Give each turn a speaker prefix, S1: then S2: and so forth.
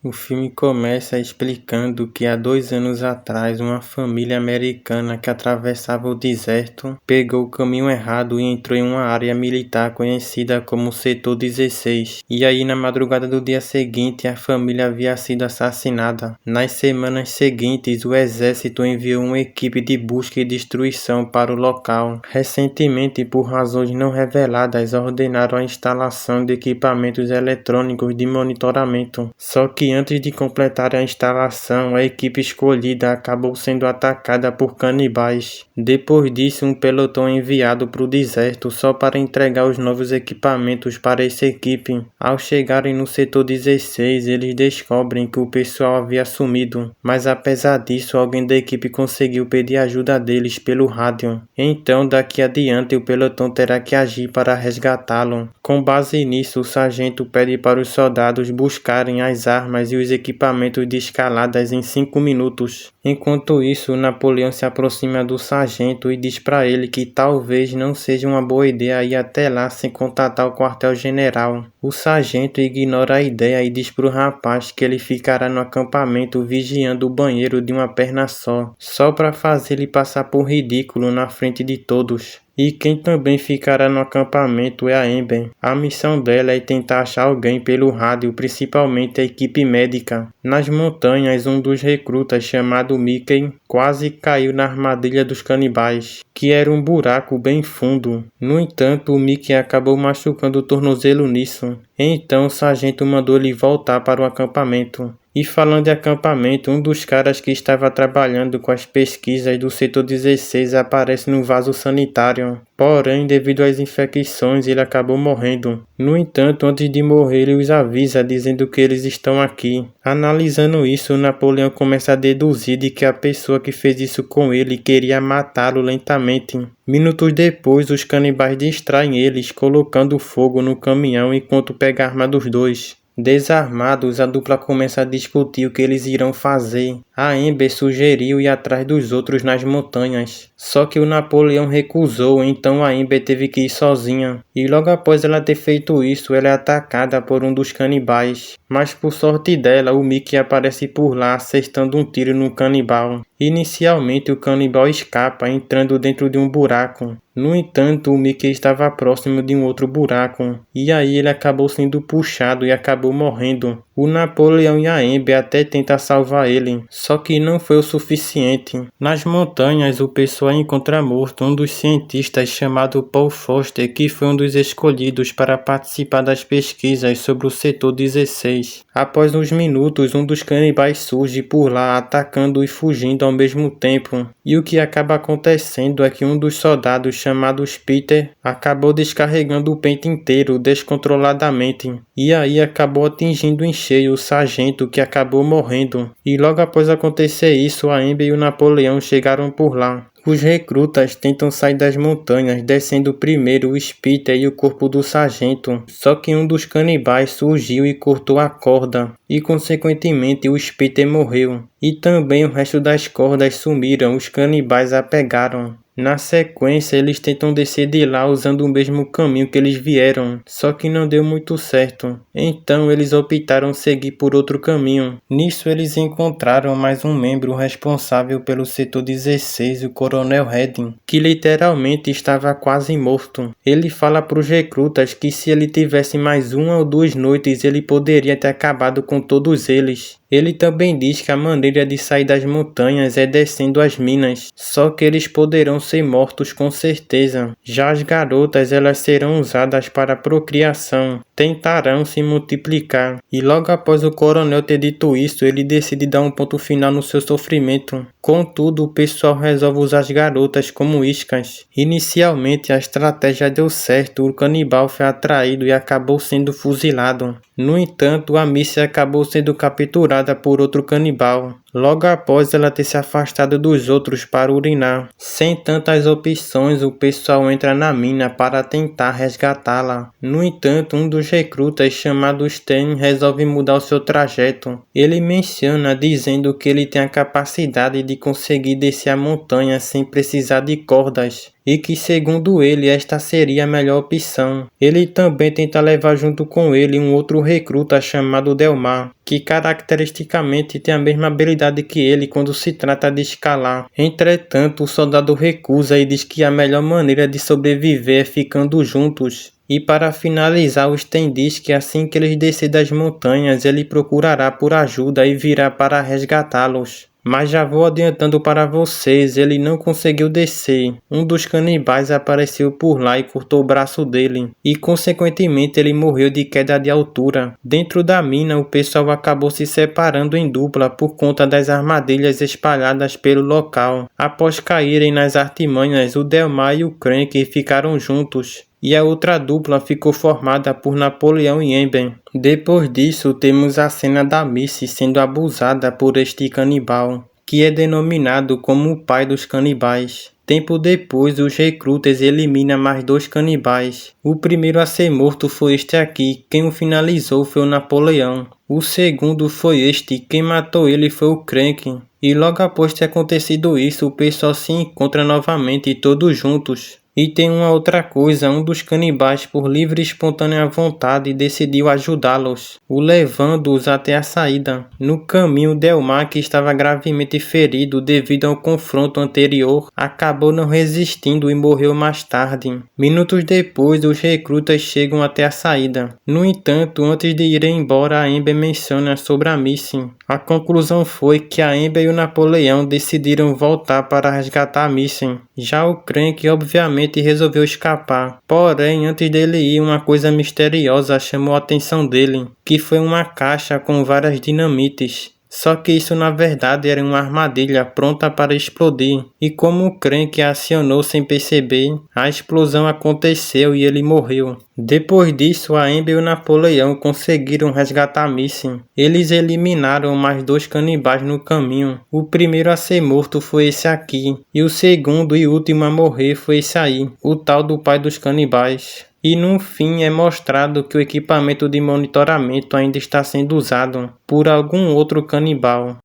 S1: O filme começa explicando que há 2 anos atrás uma família americana que atravessava o deserto pegou o caminho errado e entrou em uma área militar conhecida como Setor 16. E aí na madrugada do dia seguinte a família havia sido assassinada. Nas semanas seguintes o exército enviou uma equipe de busca e destruição para o local. Recentemente, por razões não reveladas, ordenaram a instalação de equipamentos eletrônicos de monitoramento. Só que antes de completar a instalação, a equipe escolhida acabou sendo atacada por canibais. Depois disso, um pelotão é enviado para o deserto só para entregar os novos equipamentos para essa equipe. Ao chegarem no setor 16, eles descobrem que o pessoal havia sumido, mas apesar disso, alguém da equipe conseguiu pedir ajuda deles pelo rádio. Então, daqui adiante, o pelotão terá que agir para resgatá-lo. Com base nisso, o sargento pede para os soldados buscarem as armas e os equipamentos de escaladas em 5 minutos. Enquanto isso, Napoleão se aproxima do sargento e diz para ele que talvez não seja uma boa ideia ir até lá sem contatar o quartel-general. O sargento ignora a ideia e diz para o rapaz que ele ficará no acampamento vigiando o banheiro de uma perna só para fazer ele passar por ridículo na frente de todos. E quem também ficará no acampamento é a Amber. A missão dela é tentar achar alguém pelo rádio, principalmente a equipe médica. Nas montanhas, um dos recrutas, chamado Mickey, quase caiu na armadilha dos canibais, que era um buraco bem fundo. No entanto, o Mickey acabou machucando o tornozelo nisso. Então o sargento mandou ele voltar para o acampamento. E falando de acampamento, um dos caras que estava trabalhando com as pesquisas do setor 16 aparece no vaso sanitário. Porém, devido às infecções, ele acabou morrendo. No entanto, antes de morrer, ele os avisa dizendo que eles estão aqui. Analisando isso, Napoleão começa a deduzir de que a pessoa que fez isso com ele queria matá-lo lentamente. Minutos depois, os canibais distraem eles, colocando fogo no caminhão enquanto pega a arma dos dois. Desarmados, a dupla começa a discutir o que eles irão fazer. A Amber sugeriu ir atrás dos outros nas montanhas. Só que o Napoleão recusou, então a Amber teve que ir sozinha. E logo após ela ter feito isso, ela é atacada por um dos canibais. Mas por sorte dela, o Mickey aparece por lá acertando um tiro no canibal. Inicialmente o canibal escapa entrando dentro de um buraco. No entanto, o Mickey estava próximo de um outro buraco, e aí ele acabou sendo puxado e acabou morrendo. O Napoleão e a Amber até tentam salvar ele, só que não foi o suficiente. Nas montanhas, o pessoal encontra morto um dos cientistas chamado Paul Foster, que foi um dos escolhidos para participar das pesquisas sobre o setor 16. Após uns minutos, um dos canibais surge por lá, atacando e fugindo ao mesmo tempo. E o que acaba acontecendo é que um dos soldados, chamado Peter, acabou descarregando o pente inteiro descontroladamente. E aí acabou atingindo em cheio o sargento, que acabou morrendo. E logo após acontecer isso, a Amber e o Napoleão chegaram por lá. Os recrutas tentam sair das montanhas, descendo primeiro o Peter e o corpo do sargento. Só que um dos canibais surgiu e cortou a corda, e consequentemente o Peter morreu. E também o resto das cordas sumiram, os canibais a pegaram. Na sequência, eles tentam descer de lá usando o mesmo caminho que eles vieram, só que não deu muito certo. Então eles optaram seguir por outro caminho. Nisso eles encontraram mais um membro responsável pelo setor 16, o Coronel Redding, que literalmente estava quase morto. Ele fala para os recrutas que se ele tivesse mais 1 ou 2 noites ele poderia ter acabado com todos eles. Ele também diz que a maneira de sair das montanhas é descendo as minas, só que eles poderão ser mortos com certeza. Já as garotas, elas serão usadas para procriação, tentarão se multiplicar. E logo após o coronel ter dito isso, ele decide dar um ponto final no seu sofrimento. Contudo, o pessoal resolve usar as garotas como iscas. Inicialmente a estratégia deu certo, o canibal foi atraído e acabou sendo fuzilado. No entanto, a Missy acabou sendo capturada por outro canibal, logo após ela ter se afastado dos outros para urinar. Sem tantas opções, o pessoal entra na mina para tentar resgatá-la. No entanto, um dos recrutas, chamado Stan, resolve mudar o seu trajeto. Ele menciona dizendo que ele tem a capacidade de conseguir descer a montanha sem precisar de cordas. e que, segundo ele, esta seria a melhor opção. Ele também tenta levar junto com ele um outro recruta chamado Delmar, que caracteristicamente tem a mesma habilidade que ele quando se trata de escalar. Entretanto, o soldado recusa e diz que a melhor maneira de sobreviver é ficando juntos. E para finalizar, o Sten diz que assim que eles descerem das montanhas, ele procurará por ajuda e virá para resgatá-los. Mas já vou adiantando para vocês, ele não conseguiu descer. Um dos canibais apareceu por lá e cortou o braço dele. E consequentemente ele morreu de queda de altura. Dentro da mina, o pessoal acabou se separando em dupla por conta das armadilhas espalhadas pelo local. Após caírem nas artimanhas, o Delmar e o Crank ficaram juntos. E a outra dupla ficou formada por Napoleão e Ember. Depois disso, temos a cena da Missy sendo abusada por este canibal, que é denominado como o pai dos canibais. Tempo depois, os recrutas eliminam mais 2 canibais. O primeiro a ser morto foi este aqui, quem o finalizou foi o Napoleão. O segundo foi este, quem matou ele foi o Crank. E logo após ter acontecido isso, o pessoal se encontra novamente todos juntos. E tem uma outra coisa, um dos canibais por livre e espontânea vontade decidiu ajudá-los, o levando-os até a saída. No caminho, Delmar, que estava gravemente ferido devido ao confronto anterior, acabou não resistindo e morreu mais tarde. Minutos depois, os recrutas chegam até a saída. No entanto, antes de irem embora, a Ember menciona sobre a Missy. A conclusão foi que a Ember e o Napoleão decidiram voltar para resgatar a Missy. Já o Crank, obviamente, resolveu escapar. Porém, antes dele ir, uma coisa misteriosa chamou a atenção dele, que foi uma caixa com várias dinamites. Só que isso na verdade era uma armadilha pronta para explodir, e como o Crank a acionou sem perceber, a explosão aconteceu e ele morreu. Depois disso, a Ember e o Napoleão conseguiram resgatar Missy. Eles eliminaram mais 2 canibais no caminho. O primeiro a ser morto foi esse aqui, e o segundo e último a morrer foi esse aí, o tal do pai dos canibais. E no fim é mostrado que o equipamento de monitoramento ainda está sendo usado por algum outro canibal.